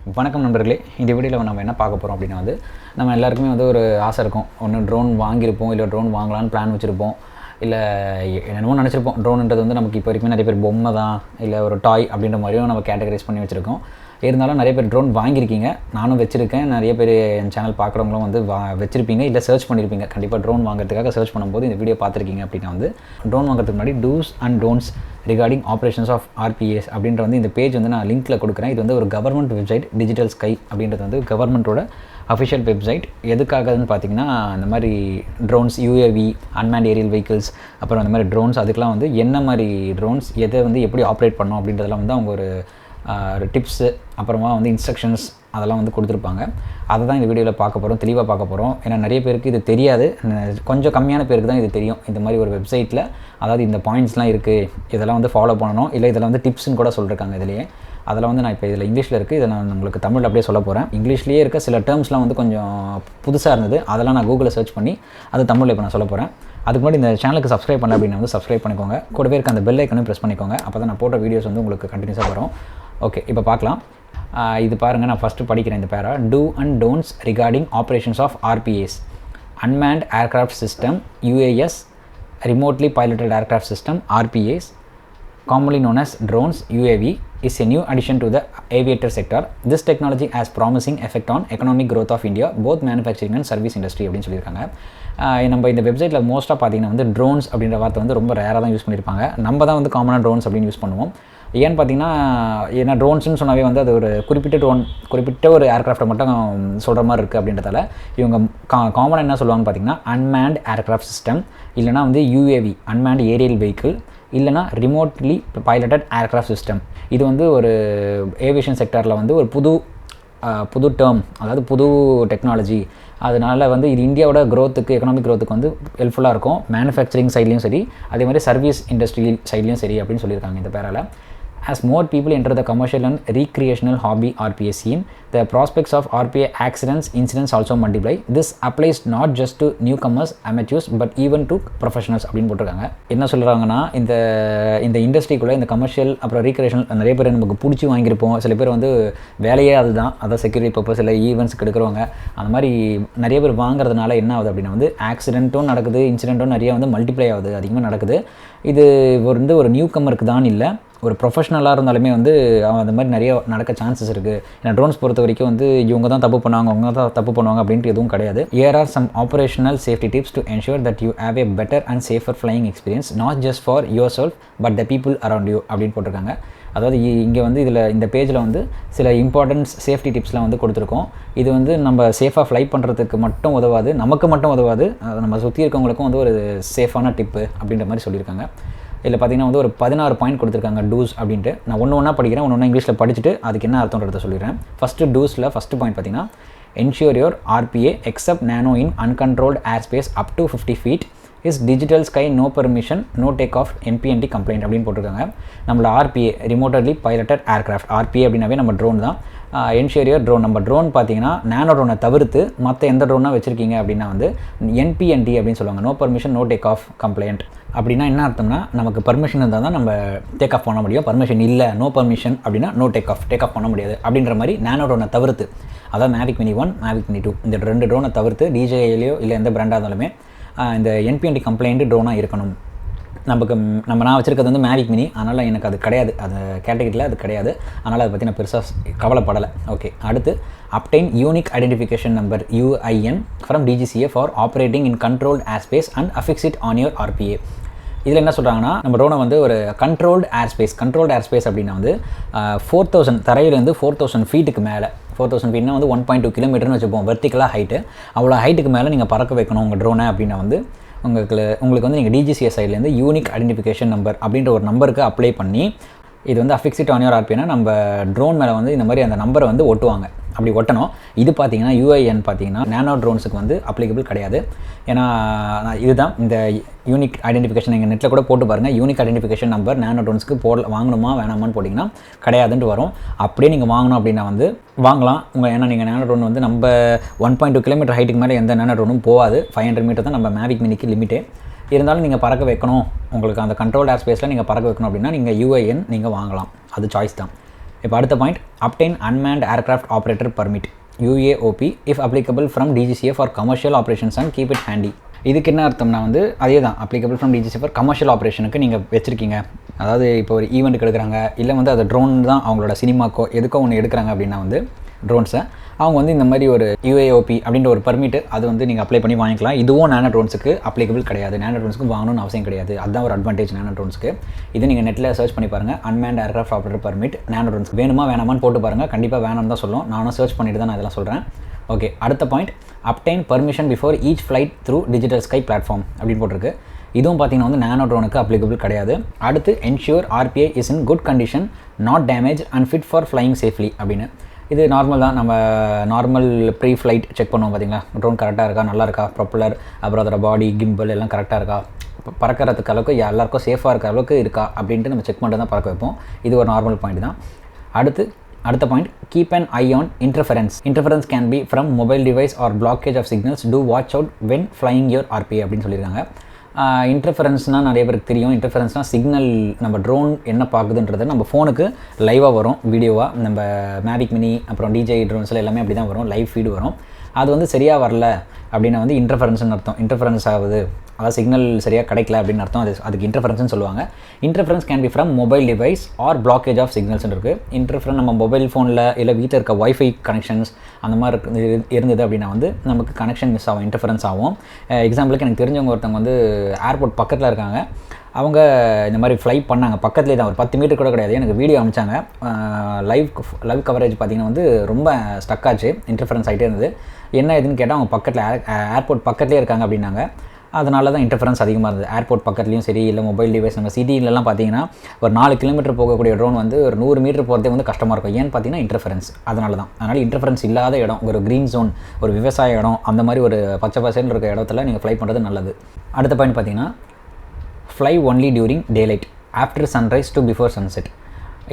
வணக்கம் நண்பர்களே. இந்த வீடியோவில் நம்ம என்ன பார்க்க போகிறோம் அப்படின்னா நம்ம எல்லாருக்குமே ஒரு ஆசை இருக்கும். ஒன்று ட்ரோன் வாங்கியிருப்போம், இல்லை ட்ரோன் வாங்கலான்னு பிளான் வச்சுருப்போம், இல்லை என்னென்னமோ நினச்சிருப்போம். ட்ரோனுன்றது நமக்கு இப்போ வரைக்கும் நிறைய பேர் பொம்மை தான், இல்லை ஒரு டாய் அப்படின்ற மாதிரியும் நம்ம கேட்டகரைஸ் பண்ணி வச்சுருக்கோம். இருந்தாலும் நிறைய பேர் ட்ரோன் வாங்கியிருக்கீங்க, நானும் வச்சுருக்கேன். நிறைய பேர் என் சேனல் பார்க்குறவங்களும் வச்சுருப்பீங்க, இல்லை சர்ச் பண்ணியிருப்பீங்க. கண்டிப்பாக ட்ரோன் வாங்குறதுக்காக சர்ச் பண்ணும்போது இந்த வீடியோ பார்த்துருக்கீங்க அப்படின்னா ட்ரோன் வாங்குறதுக்கு முன்னாடி do's and don'ts regarding operations of RPAs அப்படின்ற இந்த பேஜ் நான் லிங்க்கில் கொடுக்குறேன். இது ஒரு கவர்மெண்ட் வெப்சைட். டிஜிட்டல் ஸ்கை அப்படின்றது கவர்மெண்ட்டோட அஃபிஷியல் வெப்சைட். எதுக்காகன்னு பார்த்தீங்கன்னா, இந்த மாதிரி drones, UAV, unmanned aerial vehicles, அப்புறம் அந்த மாதிரி ட்ரோன்ஸ், அதுக்கெலாம் என்ன மாதிரி ட்ரோன்ஸ், எதை எப்படி ஆப்ரேட் பண்ணோம் அப்படின்றதெல்லாம் அவங்க ஒரு டிப்ஸு, அப்புறமா இன்ஸ்ட்ரக்ஷன்ஸ் அதெல்லாம் கொடுத்துருப்பாங்க. அதை தான் இந்த வீடியோவில் பார்க்க போகிறோம், தெளிவாக பார்க்க போகிறோம். ஏன்னா நிறைய பேருக்கு இது தெரியாது, கொஞ்சம் கம்மியான பேருக்கு தான் இது தெரியும். இந்த மாதிரி ஒரு வெப்சைட்டில் அதாவது இந்த பாயிண்ட்ஸ்லாம் இருக்குது, இதெல்லாம் ஃபாலோ பண்ணணும், இல்லை இதெல்லாம் டிப்ஸ்ன்னு கூட சொல்லியிருக்காங்க இதுலேயே. அதெல்லாம் நான் இப்போ இதில் இங்கிலீஷில் இருக்குது, இதை நான் உங்களுக்கு தமிழ் அப்படியே சொல்ல போகிறேன். இங்கிலீஷ்லேயே இருக்க சில டேர்ம்ஸ்லாம் கொஞ்சம் புதுசாக இருந்தது, அதெல்லாம் நான் கூகுளில் சர்ச் பண்ணி அது தமிழில் இப்போ நான் சொல்ல போகிறேன். அதுக்கு முன்னாடி இந்த சேனலுக்கு சப்ஸ்கிரைப் பண்ணல அப்படின்னா சப்ஸ்கிரைப் பண்ணிக்கோங்க. கூடவே இருக்க அந்த பெல் ஐக்கனும் ப்ரெஸ் பண்ணிக்கோங்க. அப்போ தான் நான் போட்ட வீடியோஸ் உங்களுக்கு கண்டினியூஸாக வரும். ஓகே, இப்போ பார்க்கலாம். இது பாருங்கள், நான் ஃபஸ்ட்டு படிக்கிறேன் இந்த பேரா. Do and don'ts regarding operations of RPAs, unmanned aircraft system, UAS, remotely piloted aircraft system, RPAs, commonly known as drones, UAV, is a new addition to the aviator sector. This technology has promising effect on economic growth of India, both manufacturing and service industry அப்படின்னு சொல்லியிருக்காங்க. நம்ம இந்த வெப்சைட்டில் மோஸ்ட்டாக பார்த்தீங்கன்னா drones அப்படின்ற வார்த்தை ரொம்ப ரேராக தான் யூஸ் பண்ணியிருப்பாங்க. நம்ம தான் காமனாக ட்ரோன்ஸ் அப்படின்னு யூஸ் பண்ணுவோம். ஏன்னு பார்த்தீங்கன்னா, ஏன்னா ட்ரோன்ஸ்னு சொன்னாவே அது ஒரு குறிப்பிட்ட ஒரு ஏர்க்ராஃப்டை மட்டும் சொல்கிற மாதிரி இருக்குது. அப்படின்றதால இவங்க காமனாக என்ன சொல்லுவாங்கன்னு பார்த்தீங்கன்னா, அன்மேண்ட் ஏர்க்ராஃப்ட் சிஸ்டம், இல்லைனா UAV, அன்மேண்ட் ஏரியல் வெஹிக்கிள், இல்லைனா ரிமோட்லி பைலட்டட் ஏர்க்ராஃப்ட் சிஸ்டம். இது ஒரு ஏவியேஷன் செக்டாரில் ஒரு புது டேர்ம், அதாவது புது டெக்னாலஜி. அதனால் இது இந்தியாவோட க்ரோத்துக்கு, எக்கனாமிக் க்ரோத்துக்கு ஹெல்ப்ஃபுல்லாக இருக்கும். மேனுஃபேக்சரிங் சைட்லேயும் சரி, அதே மாதிரி சர்வீஸ் இண்டஸ்ட்ரி சைட்லேயும் சரி அப்படின்னு சொல்லியிருக்காங்க இந்த பேரால். As more people enter the commercial and recreational hobby RPA scene, the prospects of RPA incidents also multiply. This applies not just to newcomers, amateurs, but even to professionals அப்படின்னு போட்டிருக்காங்க. என்ன சொல்கிறாங்கன்னா, இந்த இண்டஸ்ட்ரிக்குள்ளே இந்த கமர்ஷியல் அப்புறம் ரீக்ரியேஷனல் நிறைய பேர் நமக்கு பிடிச்சி வாங்கியிருப்போம். சில பேர் வேலையே அதுதான், அதான் செக்யூரிட்டி பர்பஸ், இல்லை ஈவெண்ட்ஸ்க்கு எடுக்கிறவங்க. அந்த மாதிரி நிறைய பேர் வாங்குறதுனால என்ன ஆகுது அப்படின்னா ஆக்சிடென்ட்டும் நடக்குது, இன்சிடென்ட்டும் நிறைய மல்டிப்ளை ஆகுது, அதிகமாக நடக்குது. இது ஒரு நியூ கமருக்கு தான் இல்லை, ஒரு ப்ரொஃபஷனலாக இருந்தாலுமே அந்த மாதிரி நிறைய நடக்க சான்சஸ் இருக்குது. ஏன்னா ட்ரோன்ஸ் பொறுத்த வரைக்கும் இவங்க தான் தப்பு பண்ணுவாங்க, அவங்க தான் தப்பு பண்ணுவாங்க அப்படின்ட்டு எதுவும் கிடையாது. Here are some operational safety tips to ensure that you have a better and safer flying experience, not just for yourself but the people around you அப்படின்னு போட்டிருக்காங்க. அதாவது இங்கே இதில் இந்த பேஜில் சில இம்பார்ட்டன்ஸ் சேஃப்டி டிப்ஸ்லாம் கொடுத்துருக்கோம். இது நம்ம சேஃபாக ஃப்ளை பண்ணுறதுக்கு மட்டும் உதவாது, நமக்கு மட்டும் உதவாது, நம்ம சுற்றி இருக்கவங்களுக்கும் ஒரு சேஃபான டிப்பு அப்படின்ற மாதிரி சொல்லியிருக்காங்க. இதில் பார்த்தீங்கன்னா ஒரு 16 பாயிண்ட் கொடுத்துருக்காங்க டூஸ் அப்படின்ட்டு. நான் ஒன்று படிக்கிறேன், ஒன்று இங்கிலீஷில் படிச்சுட்டு அதுக்கு என்ன அர்த்தம்ன்றதை சொல்லிடுறேன். ஃபஸ்ட்டு டூஸில் ஃபஸ்ட்டு பாயிண்ட் பார்த்தீங்கன்னா, ensure your RPA except nano in uncontrolled airspace up to 50 feet is digital sky, no permission, no takeoff, NPNT complaint அப்படின்னு போட்டிருக்காங்க. நம்மளோட RPA remotely piloted aircraft, RPA அப்படின்னாவே நம்ம ட்ரோன் தான். என்ஷூரியர் ட்ரோன், நம்ம ட்ரோன் பார்த்தீங்கன்னா நேனோ ட்ரோனை தவிர்த்து மற்ற எந்த ட்ரோனாக வச்சுருக்கீங்க அப்படின்னா NPNT அப்படின்னு சொல்லுவாங்க, no permission no take off compliant. அப்படின்னா என்ன அர்த்தம்னா, நமக்கு பர்மிஷன் இருந்தால் தான் நம்ம டேக் ஆஃப் பண்ண முடியும். பர்மிஷன் இல்லை, நோ பர்மிஷன் அப்படின்னா நோ டேக் ஆஃப் பண்ண முடியாது அப்படின்ற மாதிரி நேனோ ட்ரோனை தவிர்த்து, அதாவது Mavic Mini 1, Mavic Mini 2 இந்த 2 ட்ரோனை தவிர்த்து DJCAலையோ இல்லை எந்த பிராண்டாக இருந்தாலுமே இந்த NPNT கம்ப்ளைண்ட்டு ட்ரோனாக இருக்கணும். நான் வச்சுருக்கிறது Mavic Mini, அதனால் எனக்கு அது கிடையாது, அது கேட்டகரியில் அது கிடையாது. அதனால் அதை பற்றி நான் பெருசாக கவலைப்படலை. ஓகே, அடுத்து obtain unique identification number UIN from DGCA for operating in controlled airspace and affix it on your RPA. இதில் என்ன சொல்கிறாங்கன்னா, நம்ம ட்ரோனை ஒரு கண்ட்ரோல்டு ஏர்ஸ்பேஸ் அப்படின்னா 4000 தரையிலேருந்து 4000 ஃபீட்டுக்கு மேலே, 4000 ஃபீட்னா 1.2 கிலோமீட்டர்னு வச்சுப்போம், வெர்டிக்கலாக ஹைட்டு. அவ்வளோ ஹைட்டுக்கு மேலே நீங்கள் பறக்க வைக்கணும் உங்கள் ட்ரோனை அப்படின்னா உங்களுக்கு நீங்கள் DGCA சைட்லேருந்து யூனிக் ஐடென்டிஃபிகேஷன் நம்பர் அப்படின்ற ஒரு நம்பருக்கு அப்ளை பண்ணி, இது affix it on your RPA, நம்ம ட்ரோன் மேலே இந்த மாதிரி அந்த நம்பரை ஒட்டுவாங்க. அப்படி ஒட்டணும். இது பார்த்தீங்கன்னா UIN பார்த்தீங்கன்னா நேனோ ட்ரோன்ஸுக்கு அப்ளிகபிள் கிடையாது. ஏன்னா இதுதான் இந்த யூனிக் ஐடென்டிஃபிகேஷன், நீங்கள் நெட்டில் கூட போட்டு பாருங்கள், யூனிக் ஐடென்டிஃபிகேஷன் நம்பர் நேனோ ட்ரோன்ஸ்க்கு வாங்கணுமா வேணாமான்னு போட்டிங்கன்னா கிடையாதுன்ட்டு வரும். அப்படியே நீங்கள் வாங்கணும் அப்படின்னா வாங்கலாம். ஏன்னா நீங்கள் நேனோ ட்ரோன் நம்ம 1.2 கிலோமீட்டர் ஹைட்டுக்கு மேலே எந்த நேனோ ட்ரோனும் போகாது. 500 மீட்டர் தான் நம்ம Mavic Miniக்கு லிமிட்டே. இருந்தாலும் நீங்கள் பறக்க வைக்கணும், உங்களுக்கு அந்த கண்ட்ரோல் ஏர் ஸ்பேஸில் நீங்கள் பறக்க வைக்கணும் அப்படின்னா நீங்கள் UIN நீங்கள் வாங்கலாம், அது சாய்ஸ் தான். இப்போ அடுத்த point, obtain unmanned aircraft operator permit UAOP if applicable from DGCA for commercial operations and keep it handy. இதுக்கு என்ன அர்த்தம்னா வந்து அதே தான், applicable from DGCA for commercial ஆப்ரேஷனுக்கு நீங்கள் வச்சுருக்கீங்க. அதாவது இப்போ ஒரு ஈவெண்ட்டுக்கு எடுக்கிறாங்க, இல்லை வந்து அது ட்ரோன் தான் அவங்களோட சினிமாக்கோ எதுக்கோ ஒன்று எடுக்கிறாங்க அப்படின்னா வந்து ட்ரோன்ஸை அவங்க வந்து இந்த மாதிரி ஒரு UAOP அப்படின்ற ஒரு பர்மிட்டு அது வந்து நீங்கள் அப்ளை பண்ணி வாங்கிக்கலாம். இதுவும் நேனோ ட்ரோன்ஸுக்கு அப்ளிகபிள் கிடையாது, நேனோ ட்ரோன்ஸுக்கு வாங்கணும்னு அவசியம் கிடையாது. அதுதான் ஒரு அட்வான்டேஜ் நேனோ ட்ரோன்ஸுக்கு. இது நீங்கள் நெட்டில் சர்ச் பண்ணி பாருங்கள், unmanned aircraft operator permit nano drones வேணுமா வேணாமான்னு போட்டு பாருங்கள். கண்டிப்பாக வேணும்னு தான் சொல்லும். நானும் சர்ச் பண்ணிட்டு தான் நான் இதெல்லாம் சொல்கிறேன். ஓகே, அடுத்த point, obtained permission before each flight through digital sky platform அப்படின்னு போட்டிருக்கு. இதுவும் பார்த்தீங்கன்னா வந்து நேனோ ட்ரோனுக்கு அப்ளிகபிள் கிடையாது. அடுத்து, ensure RPA is in good condition, not damage and fit for flying safely அப்படின்னு. இது நார்மல் தான், நம்ம நார்மல் ப்ரீ ஃப்ளைட் செக் பண்ணுவோம் பார்த்தீங்களா, ட்ரோன் கரெக்டாக இருக்கா, நல்லா இருக்கா, ப்ரொப்பலர் அப்புறம் அதோட பாடி கிம்பிள் எல்லாம் கரெக்டாக இருக்கா, பறக்கிறதுக்கு அளவுக்கு எல்லாருக்கும் சேஃபாக இருக்கிற அளவுக்கு இருக்கா அப்படின்ட்டு நம்ம செக் பண்ணிட்டு தான் பறக்க வைப்போம். இது ஒரு நார்மல் பாயிண்ட் தான். அடுத்த point, keep an eye on interference. Interference can be from mobile device or blockage of signals. To watch out when flying your RPA அப்படின்னு சொல்லியிருக்காங்க. இன்டர்ஃபரன்ஸ்னால் நிறைய பேருக்கு தெரியும். இன்டர்ஃபரன்ஸ்னால் சிக்னல், நம்ம ட்ரோன் என்ன பார்க்குதுன்றது நம்ம ஃபோனுக்கு லைவாக வரும் வீடியோவாக. நம்ம மேவிக் மினி அப்புறம் DJI ட்ரோன்ஸில் எல்லாமே அப்படி தான் வரும், லைவ் ஃபீடு வரும். அது வந்து சரியாக வரல அப்படின்னா வந்து இன்டர்ஃபரன்ஸ்னு அர்த்தம். இன்டர்ஃபரன்ஸ் ஆகுது, அதாவது சிக்னல் சரியாக கிடைக்கல அப்படின்னு அர்த்தம். அதுக்கு இன்டர்ஃபரன்ஸ்னு சொல்லுவாங்க. Interference can be from mobile device or blockage of சிக்னல்ஸ்னு இருக்குது. இன்டர்ஃபரன்ஸ் நம்ம மொபைல் ஃபோனில் இல்லை வீட்டில் இருக்க வைஃபை கனெக்ஷன்ஸ் அந்த மாதிரி இருந்தது அப்படின்னா வந்து நமக்கு கனெக்ஷன் மிஸ் ஆகும், இன்டர்ஃபரன்ஸ் ஆகும். எக்ஸாம்பிளுக்கு எனக்கு தெரிஞ்சவங்க ஒருத்தவங்க வந்து ஏர்போர்ட் பக்கத்தில் இருக்காங்க. அவங்க இந்த மாதிரி ஃப்ளை பண்ணாங்க, பக்கத்துலேயே தான், ஒரு 10 மீட்டர் கூட கிடையாது. எனக்கு வீடியோ அனுப்பிச்சாங்க. லைவ் கவரேஜ் பார்த்திங்கன்னா வந்து ரொம்ப ஸ்டக் ஆச்சு, இன்டர்ஃபரன்ஸ் ஆகிட்டே இருந்தது. என்ன இதுன்னு கேட்டால் அவங்க பக்கத்தில் ஏர்போர்ட் பக்கத்துலேயே இருக்காங்க அப்படின்னாங்க. அதனால தான் இன்டர்ஃபரன்ஸ் அதிகமாக இருந்தது. ஏர்போர்ட் பக்கத்துலேயும் சரி, இல்லை மொபைல் டிவைஸ், நம்ம சிட்டிலலாம் பார்த்தீங்கன்னா ஒரு 4 கிலோமீட்டர் போகக்கூடிய ட்ரோன் வந்து ஒரு 100 மீட்டர் போகிறதே வந்து கஷ்டமாக இருக்கும். ஏன்னு பார்த்தீங்கன்னா இன்டர்ஃபரன்ஸ். அதனால் இன்டர்ஃபரன்ஸ் இல்லாத இடம், ஒரு க்ரீன் ஜோன், ஒரு விவசாய இடம், அந்த மாதிரி ஒரு பச்சை பசேன்னு இருக்க இடத்துல நீங்கள் ஃப்ளை பண்ணுறது நல்லது. அடுத்த பாயிண்ட் பார்த்தீங்கன்னா, fly only during daylight after sunrise to before sunset.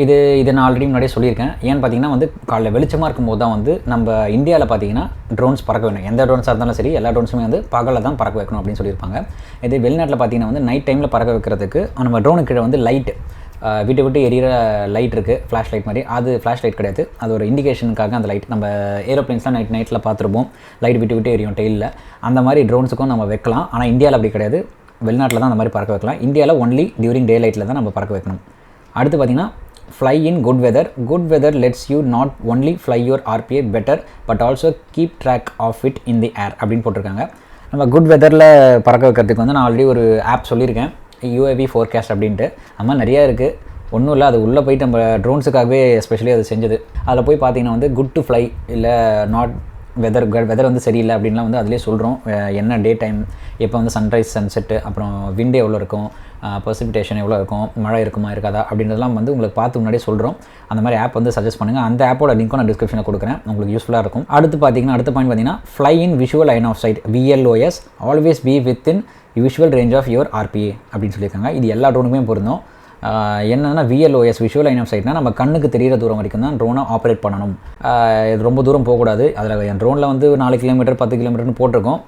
இது நான் ஆல்ரெடி முன்னாடியே சொல்லியிருக்கேன். ஏன்னு பார்த்தீங்கன்னா வந்து காலைல வெளிச்சமாக இருக்கும்போது தான் வந்து நம்ம இந்தியாவில் பார்த்தீங்கன்னா ட்ரோன்ஸ் பறக்க வேணும். எந்த ட்ரோன்ஸாக இருந்தாலும் சரி, எல்லா ட்ரோன்ஸுமே வந்து பகலில் தான் பறக்க வைக்கணும் அப்படின்னு சொல்லியிருப்பாங்க. இதே வெளிநாட்டில் பார்த்தீங்கன்னா வந்து நைட் டைமில் பறக்க வைக்கிறதுக்கு நம்ம ட்ரோனுக்கு கீழே வந்து லைட்டு, விட்டு எரியிற லைட் இருக்குது, ஃப்ளாஷ் லைட் மாதிரி. அது ஃப்ளாஷ் லைட் கிடையாது, அது ஒரு இண்டிகேஷனுக்காக அந்த லைட். நம்ம ஏரோப்ளைன்ஸ்லாம் நைட்டில் பார்த்துருப்போம், லைட் விட்டு எரியும் டெயிலில். அந்த மாதிரி ட்ரோன்ஸுக்கும் நம்ம வைக்கலாம். ஆனால் இந்தியாவில் அப்படி கிடையாது, வெளிநாட்டில் தான் அந்த மாதிரி பறக்க வைக்கலாம். இந்தியாவில் ஒன்லி டியூரிங் டே லைட்டில் தான் நம்ம பறக்க வைக்கணும். அடுத்து பார்த்திங்கன்னா, fly in good weather. Good weather lets you not only fly your RPA better but also keep track of it in the air அப்படின்னு போட்டிருக்காங்க. நம்ம குட் வெதரில் பறக்க வைக்கிறதுக்கு வந்து நான் ஆல்ரெடி ஒரு ஆப் சொல்லியிருக்கேன், UAV ஃபோர்காஸ்ட் அப்படின்ட்டு. நம்ம நிறையா இருக்குது, ஒன்றும் இல்லை, அது உள்ளே போயிட்டு நம்ம ட்ரோன்ஸுக்காகவே எஸ்பெஷலி அது செஞ்சது. அதில் போய் பார்த்தீங்கன்னா வந்து குட் டு ஃப்ளை, இல்லை நாட் வெதர் வந்து சரியில்லை அப்படின்லாம் வந்து அதிலே சொல்கிறோம். என்ன டே டைம், எப்போ வந்து சன்ரைஸ் சன்செட்டு, அப்புறம் விண்டு எவ்வளோ இருக்கும், பர்சிபிடேஷன் எவ்வளோ இருக்கும், மழை இருக்குமா இருக்காதா அப்படின்றதெல்லாம் வந்து உங்களுக்கு பார்த்து முன்னாடியே சொல்கிறோம். அந்த மாதிரி ஆப் வந்து சஜஸ்ட் பண்ணுங்கள். அந்த ஆப்போட லிங்க்கும் நான் டிஸ்கிரிப்ஷனில் கொடுக்குறேன், உங்களுக்கு யூஸ்ஃபுல்லாக இருக்கும். அடுத்த பாயிண்ட் பார்த்தீங்கன்னா fly in visual line of sight VLOS always be within usual range of your RPA அப்படின்னு சொல்லியிருக்காங்க. இது எல்லா ட்ரோனுக்குமே பொருந்தும். என்னென்னா VLOS விஷுவல் லைன் ஆஃப் சைட்னா நம்ம கண்ணுக்கு தெரிகிற தூரம் வரைக்கும் தான் ட்ரோனை ஆப்ரேட் பண்ணணும். இது ரொம்ப தூரம் போகக்கூடாது. அதில் என் ட்ரோனில் வந்து 4 கிலோமீட்டர் 10 கிலோமீட்டர்னு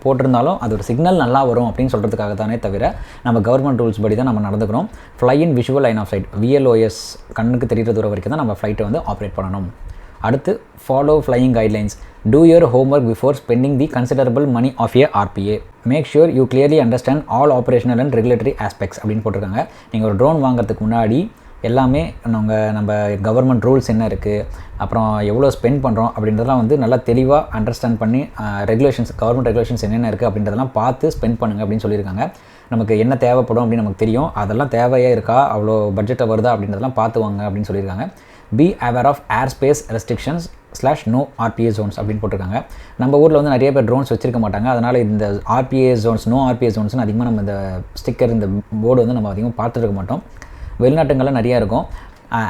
போட்டிருந்தாலும் அது ஒரு சிக்னல் நல்லா வரும் அப்படின்னு சொல்கிறதுக்காக தானே தவிர நம்ம கவர்மெண்ட் ரூல்ஸ் படி தான் நம்ம நடந்துக்கிறோம். Fly in visual line of sight VLOS கண்ணுக்கு தெரிகிற தூரம் வரைக்கும் தான் நம்ம ஃப்ளைட்டை வந்து ஆப்ரேட் பண்ணணும். அடுத்து, follow flying guidelines. Do your homework before spending the considerable money of a RPA. Make sure you clearly understand all operational and regulatory aspects அப்படின்னு போட்டிருக்காங்க. நீங்கள் ஒரு ட்ரோன் வாங்குறதுக்கு முன்னாடி எல்லாமே நம்ம கவர்மெண்ட் ரூல்ஸ் என்ன இருக்குது, அப்புறம் எவ்வளோ ஸ்பெண்ட் பண்ணுறோம் அப்படின்றதெல்லாம் வந்து நல்லா தெளிவாக அண்டர்ஸ்டாண்ட் பண்ணி கவர்மெண்ட் ரெகுலேஷன்ஸ் என்னென்ன இருக்குது அப்படின்றதெல்லாம் பார்த்து ஸ்பெண்ட் பண்ணுங்கள் அப்படின்னு சொல்லியிருக்காங்க. நமக்கு என்ன தேவைப்படும் அப்படின்னு நமக்கு தெரியும், அதெல்லாம் தேவையாக இருக்கா, அவ்வளோ பட்ஜெட்டை வருதா அப்படின்றதெல்லாம் பார்த்து வாங்க அப்படின்னு சொல்லியிருக்காங்க. Be aware of air space restrictions /no RPA zones அப்படின்னு போட்டிருக்காங்க. நம்ம ஊரில் வந்து நிறைய பேர் ட்ரோன்ஸ் வச்சிருக்க மாட்டாங்க. அதனால் இந்த RPA zones no RPA zonesனு அதிகமாக நம்ம இந்த ஸ்டிக்கர், இந்த போர்டு வந்து நம்ம அதிகமாக பார்த்துருக்க மாட்டோம். வெளிநாட்டுங்களில் நிறையா இருக்கும்.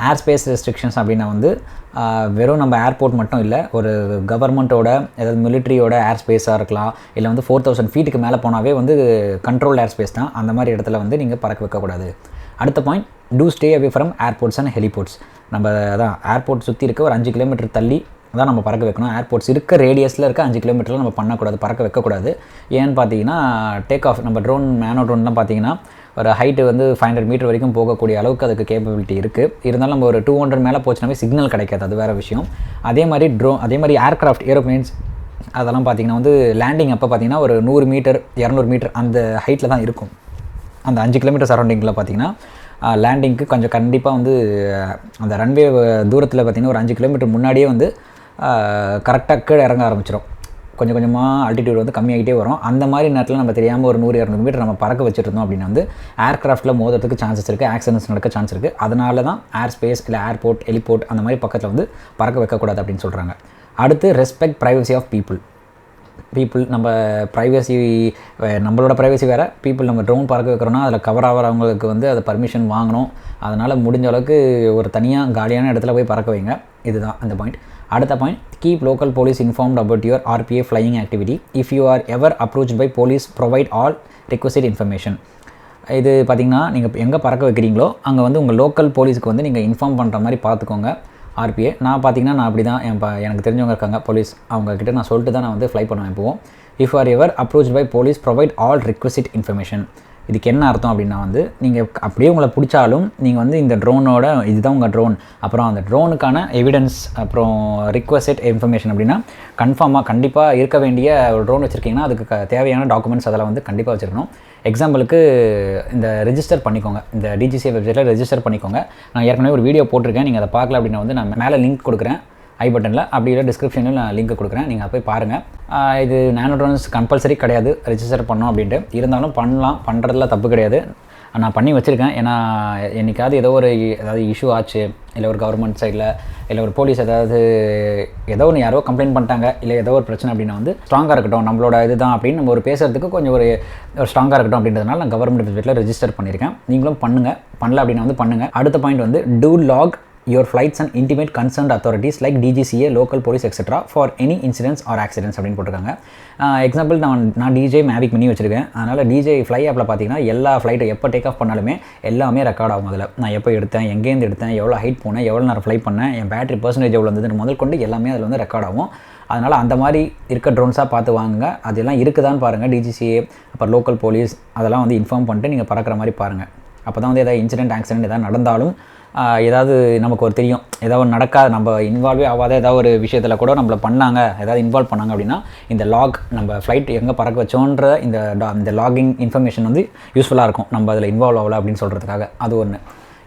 ஏர் ஸ்பேஸ் ரெஸ்ட்ரிக்ஷன்ஸ் அப்படின்னா வந்து வெறும் நம்ம ஏர்போர்ட் மட்டும் இல்லை, ஒரு கவர்மெண்ட்டோட ஏதாவது மிலிட்ரியோட ஏர் ஸ்பேஸாக இருக்கலாம், இல்லை வந்து 4000 ஃபீட்டுக்கு மேலே போனாவே வந்து கண்ட்ரோல் ஏர் ஸ்பேஸ் தான். அந்த மாதிரி இடத்துல வந்து நீங்கள் பறக்க வைக்கக்கூடாது. அடுத்த point, to stay away from airports and heliports. நம்ம அதான் ஏர்போர்ட் சுற்றி இருக்க ஒரு 5 கிலோமீட்டர் தள்ளி தான் நம்ம பறக்க வைக்கணும். ஏர்போர்ட்ஸ் இருக்க ரேடியஸில் இருக்க 5 கிலோமீட்டரில் நம்ம பண்ணக்கூடாது, பறக்க வைக்கக்கூடாது. ஏன்னு பார்த்தீங்கன்னா டேக் ஆஃப், நம்ம ட்ரோன்லாம் பார்த்தீங்கன்னா ஒரு ஹைட்டு வந்து 500 மீட்டர் வரைக்கும் போகக்கூடிய அளவுக்கு அதுக்கு கேப்பபிலிட்டி இருக்குது. இருந்தாலும் நம்ம ஒரு 200 மேலே போச்சுனாவே சிக்னல் கிடைக்காது, அது வேறு விஷயம். அதே மாதிரி ஏர்க்ராஃப்ட், ஏரோப்ளேன்ஸ் அதெல்லாம் பார்த்திங்கன்னா வந்து லேண்டிங் அப்போ பார்த்திங்கன்னா ஒரு 100 மீட்டர் 200 மீட்டர் அந்த ஹைட்டில் தான் இருக்கும். அந்த 5 கிலோமீட்டர் சரௌண்டிங்கில் பார்த்திங்கன்னா லேண்டிங்க்கு கொஞ்சம் கண்டிப்பாக வந்து அந்த ரன்வே தூரத்தில் பார்த்திங்கன்னா ஒரு 5 கிலோமீட்டர் முன்னாடியே வந்து கரெக்டாக கீழே இறங்க ஆரம்பிச்சிடும். கொஞ்சம் கொஞ்சமாக ஆல்டிடியூட் வந்து கம்மியாகிட்டே வரும். அந்த மாதிரி நேரத்தில் நம்ம தெரியாமல் ஒரு 100-200 மீட்டர் நம்ம பறக்க வச்சுருந்தோம் அப்படின்னா வந்து ஏர்க்ராஃப்ட்டில் மோதுறதுக்கு சான்சஸ் இருக்குது, ஆக்சிடென்ட்ஸ் நடக்க சான்ஸ் இருக்குது. அதனால தான் ஏர் ஸ்பேஸ் இல்லை ஏர்போர்ட், ஹெலிபோர்ட் அந்த மாதிரி பக்கத்தில் வந்து பறக்க வைக்கக்கூடாது அப்படின்னு சொல்கிறாங்க. அடுத்து ரெஸ்பெக்ட் ப்ரைவசி ஆஃப் பீப்புள். நம்ம ப்ரைவசி, நம்மளோட ப்ரைவசி வேறு, பீப்புள் நம்ம ட்ரோன் பறக்க வைக்கிறோன்னா அதில் கவர் ஆகிறவங்களுக்கு வந்து அதை பர்மிஷன் வாங்கணும். அதனால் முடிஞ்ச அளவுக்கு ஒரு தனியாக காலியான இடத்துல போய் பறக்க வைங்க. இதுதான் அந்த பாயிண்ட். அடுத்த point, keep local police informed about your RPA flying activity. If you are ever approached by police provide all requested information. இது பார்த்திங்கன்னா நீங்கள் எங்கே பறக்க வைக்கிறீங்களோ அங்கே வந்து உங்கள் லோக்கல் போலீஸுக்கு வந்து நீங்கள் இன்ஃபார்ம் பண்ணுற மாதிரி பார்த்துக்கோங்க. RPA நான் பார்த்திங்கன்னா நான் அப்படி தான் எனக்கு தெரிஞ்சவங்க இருக்காங்க போலீஸ், அவங்கக்கிட்ட நான் சொல்லிட்டு தான் நான் வந்து ஃப்ளை பண்ணுவேன் எப்போவும். If are ever approach by police provide all request information. இதுக்கு என்ன அர்த்தம் அப்படின்னா வந்து நீங்கள் அப்படியே உங்களை பிடிச்சாலும் நீங்கள் வந்து இந்த ட்ரோனோட இதுதான் உங்கள் ட்ரோன், அப்புறம் அந்த ட்ரோனுக்கான எவிடன்ஸ், அப்புறம் ரிக்வெஸ்ட் இன்ஃபர்மேஷன் அப்படின்னா கண்டிப்பாக இருக்க வேண்டிய ஒரு ட்ரோன் வச்சுருக்கீங்கன்னா அதுக்கு தேவையான டாக்குமெண்ட்ஸ் அதெல்லாம் வந்து கண்டிப்பாக வச்சுருக்கணும். எக்ஸாம்பிளுக்கு இந்த ரெஜிஸ்டர் பண்ணிக்கோங்க, இந்த DGCA வெப்சைட்டில் ரெஜிஸ்டர் பண்ணிக்கோங்க. நான் ஏற்கனவே ஒரு வீடியோ போட்டிருக்கேன், நீங்கள் அதை பார்க்கல அப்படின்னா வந்து நான் மேலே லிங்க் கொடுக்குறேன் ஐ பட்டனில், அப்படி இல்லை டிஸ்கிரிப்ஷனில் நான் லிங்க் கொடுக்குறேன், நீங்கள் அதை போய் பாருங்கள். இது நானோ ட்ரோன்ஸ் கம்பல்சரி கிடையாது ரெஜிஸ்டர் பண்ணோம் அப்படின்ட்டு, இருந்தாலும் பண்ணுறதுல தப்பு கிடையாது. நான் பண்ணி வச்சுருக்கேன். ஏன்னா என்றைக்காவது ஏதாவது இஷ்யூ ஆச்சு, இல்லை ஒரு கவர்மெண்ட் சைடில் இல்லை ஒரு போலீஸ் ஏதோ ஒன்று யாரோ கம்ப்ளைண்ட் பண்ணிட்டாங்க, இல்லை ஏதோ ஒரு பிரச்சனை அப்படின்னா வந்து ஸ்ட்ராங்காக இருக்கட்டும், நம்மளோட இதுதான் அப்படின்னு நம்ம ஒரு பேசுகிறதுக்கு கொஞ்சம் ஒரு ஸ்ட்ராங்காக இருக்கட்டும் அப்படின்றதுனால நான் கவர்மெண்ட் வெப்சைட்டில் ரெஜிஸ்டர் பண்ணியிருக்கேன். நீங்களும் பண்ணல அப்படின்னா வந்து பண்ணுங்கள். அடுத்த பாயிண்ட் வந்து to log your flights and intimate concerned authorities like DGCA, local police etc. for any incidents or accidents அப்படின்னு போட்டிருக்காங்க. எக்ஸாம்பிள் நான் DJI Mavic Mini வச்சுருக்கேன். அதனால் DJI ஃப்ளை ஆப்பில் பார்த்தீங்கன்னா எல்லா ஃப்ளைட்டை எப்போ டேக் ஆஃப் பண்ணாலுமே எல்லாமே ரெக்கார்ட் ஆகும். அதில் நான் எப்போ எடுத்தேன், எங்கேருந்து எடுத்தேன், எவ்வளோ ஹைட் போனேன், எவ்வளோ நேரம் ஃப்ளை பண்ணேன், என் பேட்டரி பர்சன்டேஜ் எவ்வளோ இருந்ததுன்னு முதல் கொண்டு எல்லாமே அதில் வந்து ரெக்கார்ட் ஆகும். அதனால் அந்த மாதிரி இருக்க ட்ரோன்ஸாக பார்த்து வாங்குங்க. அதெல்லாம் இருக்குதான்னு பாருங்கள். DGCA அப்புறம் லோக்கல் போலீஸ் அதெல்லாம் வந்து இன்ஃபார்ம் பண்ணிட்டு நீங்கள் பறக்கிற மாதிரி பாருங்கள். அப்போ தான் வந்து எதாவது இன்சிடென்ட் ஆக்சிடென்ட் எதாவது நடந்தாலும் ஏதாவது நமக்கு ஒரு தெரியும், ஏதாவது நடக்காது, நம்ம இன்வால்வே ஆகாத ஏதாவது ஒரு விஷயத்தில் கூட நம்மளை பண்ணாங்க, ஏதாவது இன்வால்வ் பண்ணாங்க அப்படின்னா இந்த லாக், நம்ம ஃப்ளைட் எங்கே பறக்க வச்சோன்ற இந்த லாகிங் இன்ஃபர்மேஷன் வந்து யூஸ்ஃபுல்லாக இருக்கும். நம்ம அதில் இன்வால்வ் ஆகலை அப்படின்னு சொல்கிறதுக்காக அது ஒன்று.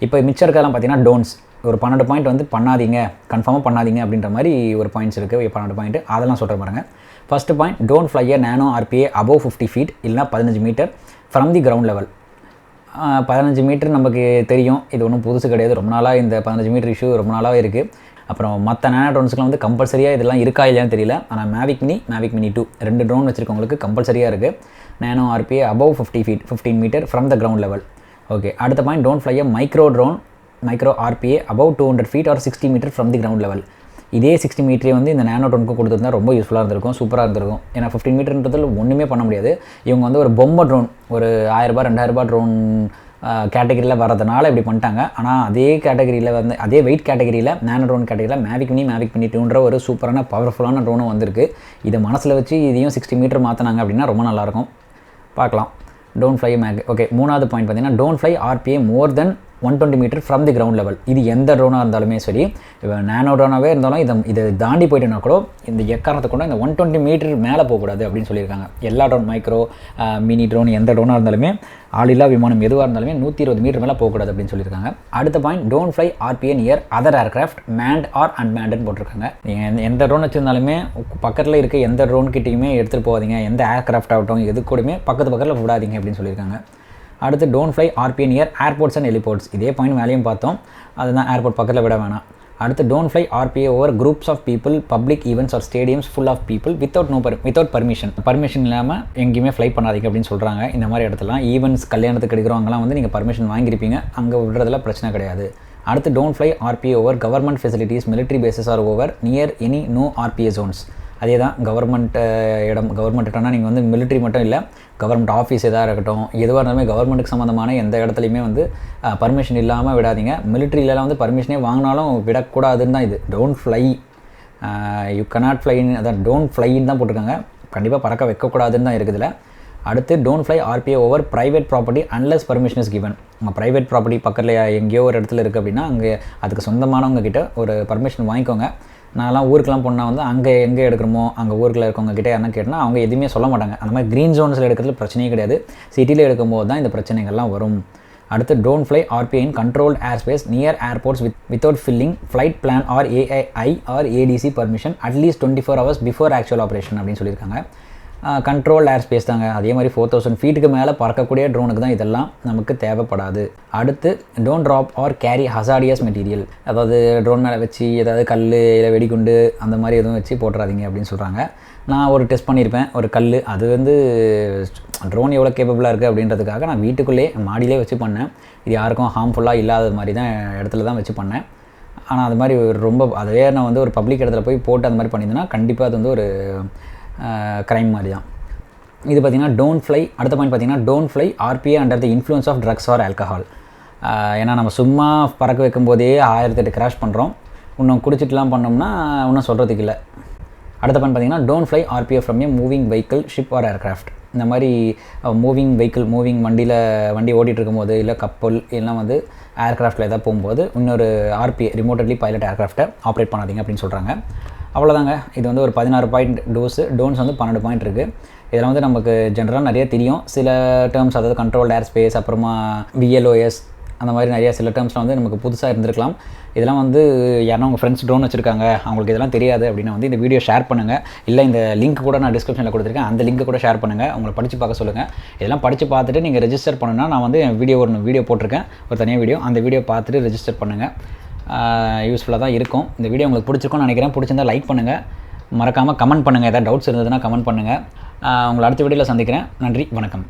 இப்போ மிச்சம் இருக்கிறதெல்லாம் பார்த்தீங்கன்னா டோன்ஸ், ஒரு 12 பாயிண்ட் வந்து பண்ணாதீங்க, கன்ஃபார்மாக பண்ணாதீங்க அப்படின்ற மாதிரி ஒரு பாயிண்ட்ஸ் இருக்குது. 12 பாயிண்ட் அதெல்லாம் சொல்கிற பாருங்க. First point, don't fly a nano RPA above 50 feet இல்லைனா 15 metre from the ground level. 15 metre நமக்கு தெரியும், இது ஒன்றும் புதுசு கிடையாது. ரொம்ப நாளாக இந்த 15 மீட்டர் இஷ்யூ ரொம்ப நாளாகவே இருக்குது. அப்புறம் மற்ற நானோ ட்ரோன்ஸ்க்குலாம் வந்து கம்பல்சரியாக இதெல்லாம் இருக்கா இல்லையான்னு தெரியல. ஆனால் Mavic Mini 2 2 ட்ரோன் வச்சுருக்கவங்களுக்கு கம்பல்சரியாக இருக்குது. Nano RPA above 50 feet 15 metre from the ground level. Okay, அடுத்த point, don't fly a micro RPA above 200 feet or 60 metre from the ground level. இதே 60 மீட்டரே வந்து இந்த நானோ ட்ரோனுக்கு கொடுத்துருந்தா ரொம்ப யூஸ்ஃபுல்லாக இருந்திருக்கும், சூப்பராக இருந்திருக்கும். ஏன்னா 15 மீட்டர்ன்றதில் ஒன்றுமே பண்ண முடியாது. இவங்க வந்து ஒரு பொம்மை ட்ரோன், ஒரு 1000 ரூபாய் 2000 ரூபாய் ட்ரோன் கேட்டகரியில் வரதுனால இப்படி பண்ணிட்டாங்க. ஆனால் அதே கேட்டகரியில் வந்து அதே வெயிட் கேட்டகரியில் நானோ ட்ரோன் கேட்டகரியில் Mavic Mini 2ன்ற ஒரு சூப்பரான பவர்ஃபுல்லான ட்ரோனும் வந்திருக்கு. இதை மனசில் வச்சு இதையும் 60 மீட்டர் மாற்றினாங்க அப்படின்னா ரொம்ப நல்லாயிருக்கும். பார்க்கலாம். டோன்ட் ஃப்ளை ஓகே, மூணாவது பாயிண்ட் பார்த்தீங்கன்னா don't fly RPA more than 120 metre from the ground level. இது எந்த ட்ரோனாக இருந்தாலுமே சரி, இப்போ நானோ ட்ரோனாகவே இருந்தாலும் இதை தாண்டி போயிட்டுனா கூட இந்த எக்காரணத்தை கூட இந்த 120 மீட்டர் மேலே போகக்கூடாது அப்படின்னு சொல்லியிருக்காங்க. எல்லா ட்ரோன், மைக்ரோ, மினி ட்ரோன், எந்த ட்ரோனாக இருந்தாலுமே, ஆளில்லா விமானம் எதுவாக இருந்தாலுமே 120 மீட்டர் மேலே போகக்கூடாது அப்படின்னு சொல்லியிருக்காங்க. அடுத்த point, don't fly RPA near other aircraft manned or அன்மேண்டுன்னு போட்டிருக்காங்க. நீங்கள் எந்த ட்ரோன் வச்சுருந்தாலுமே பக்கத்தில் இருக்க எந்த ட்ரோன் கிட்டையுமே எடுத்துகிட்டு போகாதீங்க, எந்த ஏர்க்ராஃப்ட் ஆகட்டும் எது கூடயுமே பக்கத்தில் விடாதீங்க அப்படின்னு சொல்லியிருக்காங்க. அடுத்து, don't fly RPA near airports and heliports. இதே பாயிண்ட் மேலேயும் பார்த்தோம், அதுதான் ஏர்போர்ட் பக்கத்தில் விட வேணாம். அடுத்து, don't fly RPA over groups of people, public events or stadiums full of people without permission இல்லாமல் எங்கேயுமே ஃப்ளை பண்ணாதீங்க அப்படின்னு சொல்கிறாங்க. இந்த மாதிரி இடத்துலாம் ஈவெண்ட்ஸ், கல்யாணத்துக்கு எடுக்கிறவங்கலாம் வந்து நீங்கள் பர்மிஷன் வாங்கியிருப்பீங்க, அங்கே விடுறதுல பிரச்சனை கிடையாது. அடுத்து, don't fly RPA over government facilities, military bases are over near any no RPA zones. அதே தான் கவர்மெண்ட் இடம்னா நீங்கள் வந்து மிலிட்ரி மட்டும் இல்லை, கவர்மெண்ட் ஆஃபீஸ் எதாக இருக்கட்டும், எதுவாக இருந்தாலுமே கவர்மெண்ட்டுக்கு சம்மந்தமான எந்த இடத்துலையுமே வந்து பர்மிஷன் இல்லாமல் விடாதீங்க. மிலிட்ரியிலலாம் வந்து பர்மிஷனே வாங்கினாலும் விடக்கூடாதுன்னு தான் இது. டோன்ட் ஃப்ளை, யூ கனாட் ஃப்ளைன்னு, அதான் டோன்ட் ஃப்ளைன்னு தான் போட்டிருக்காங்க. கண்டிப்பாக பறக்க வைக்கக்கூடாதுன்னு தான் இருக்குதுல. அடுத்து don't fly RBA over private property unless permission is given. உங்கள் ப்ரைவேட் ப்ராப்பர்ட்டி பக்கத்தில் எங்கேயோ ஒரு இடத்துல இருக்குது அப்படின்னா அங்கே அதுக்கு சொந்தமானவங்க கிட்ட ஒரு பர்மிஷன் வாங்கிக்கோங்க. நான்லாம் ஊருக்கெலாம் போனால் வந்து அங்கே எங்கே எடுக்கிறோமோ அங்கே ஊருக்குள்ள இருக்கவங்க கிட்டே என்ன கேட்டால் அவங்க எதுவுமே சொல்ல மாட்டாங்க. அந்த மாதிரி க்ரீன் ஜோன்ஸில் எடுக்கிறதுல பிரச்சனையே கிடையாது. சிட்டியில் எடுக்கும்போது தான் இந்த பிரச்சனைகள்லாம் வரும். அடுத்து don't fly RPI in controlled air space near airports without filling flight plan or AAI or ATC permission at least 24 hours before actual operation அப்படின்னு சொல்லியிருக்காங்க. கண்ட்ரோல் ஏர் ஸ்பேஸ் தாங்க. அதே மாதிரி 4000 ஃபீட்டுக்கு மேலே பறக்கக்கூடிய ட்ரோனுக்கு தான் இதெல்லாம் நமக்கு தேவைப்படாது. அடுத்து don't drop or carry hazardous material. அதாவது ட்ரோன் மேலே வச்சு ஏதாவது கல் இல்லை வெடிகுண்டு அந்த மாதிரி எதுவும் வச்சு போட்டுறாதீங்க அப்படின்னு சொல்கிறாங்க. நான் ஒரு டெஸ்ட் பண்ணியிருப்பேன். ஒரு கல் அது வந்து ட்ரோன் எவ்வளோ கேப்பபிளாக இருக்குது அப்படின்றதுக்காக நான் வீட்டுக்குள்ளே மாடியிலே வச்சு பண்ணேன். இது யாருக்கும் ஹார்ம்ஃபுல்லாக இல்லாத மாதிரி தான் இடத்துல தான் வச்சு பண்ணேன். ஆனால் அது மாதிரி ரொம்ப அதுவே நான் வந்து ஒரு பப்ளிக் இடத்துல போய் போட்டு அந்த மாதிரி பண்ணியிருந்தேன்னா கண்டிப்பாக அது வந்து ஒரு க்ரைம் மாதிரி தான். இது பார்த்திங்கன்னா டோன்ட் ஃப்ளை. அடுத்த பாயிண்ட் பார்த்திங்கன்னா don't fly RPA under the influence of drugs or alcohol. ஏன்னா நம்ம சும்மா பறக்க வைக்கும் போதே 1008 கிராஷ் பண்ணுறோம். இன்னும் குடிச்சிட்டுலாம் பண்ணோம்னா இன்னும் சொல்கிறதுக்கு இல்லை. அடுத்த பாயிண்ட் பார்த்திங்கன்னா don't fly RPA from a moving vehicle ship or aircraft. இந்த மாதிரி மூவிங் வெஹிக்கிள் வண்டி ஓட்டிகிட்டு இருக்கும்போது இல்லை கப்பல் இல்லைனா வந்து ஏர்க்ராஃப்டில் எதாவது போகும்போது இன்னொரு ஆர்பிஏ ரிமோட்டட்லி பைலட் ஏர்க்ராஃப்டை ஆப்ரேட் பண்ணாதீங்க அப்படின்னு சொல்கிறாங்க. அவ்வளோதாங்க. இது வந்து ஒரு 16 பாயிண்ட் டோன்ஸ் வந்து 12 பாயிண்ட் இருக்குது. இதெல்லாம் வந்து நமக்கு ஜென்ரலாக நிறைய தெரியும். சில டேர்ம்ஸ் அதாவது கண்ட்ரோல் ஏர் ஸ்பேஸ் அப்புறமா விஎல்ஓஎஸ் அந்த மாதிரி நிறைய சில டேர்ம்ஸ்லாம் வந்து நமக்கு புதுசாக இருந்திருக்கலாம். இதெல்லாம் வந்து யாரும் உங்கள் ஃப்ரெண்ட்ஸ் ட்ரோன் வச்சுருக்காங்க அவங்களுக்கு இதெல்லாம் தெரியாது அப்படின்னா வந்து இந்த வீடியோ ஷேர் பண்ணுங்கள். இல்லை இந்த லிங்க் கூட நான் டிஸ்கிரிப்ஷனில் கொடுத்துருக்கேன். அந்த லிங்க் கூட ஷேர் பண்ணுங்கள். அவங்களை படித்து பார்க்க சொல்லுங்கள். இதெல்லாம் படித்து பார்த்துட்டு நீங்கள் ரெஜிஸ்டர் பண்ணணுன்னா நான் வந்து வீடியோ போட்டிருக்கேன் ஒரு தனியாக வீடியோ. அந்த வீடியோ பார்த்துட்டு ரெஜிஸ்டர் பண்ணுங்கள். யூஸ்ஃபுல்லாக தான் இருக்கும். இந்த வீடியோ உங்களுக்கு பிடிச்சிருக்கும்னு நினைக்கிறேன். பிடிச்சிருந்தால் லைக் பண்ணுங்கள். மறக்காமல் கமெண்ட் பண்ணுங்கள். ஏதாவது டவுட்ஸ் இருந்ததுன்னா கமெண்ட் பண்ணுங்கள். உங்களை அடுத்த வீடியோவில் சந்திக்கிறேன். நன்றி, வணக்கம்.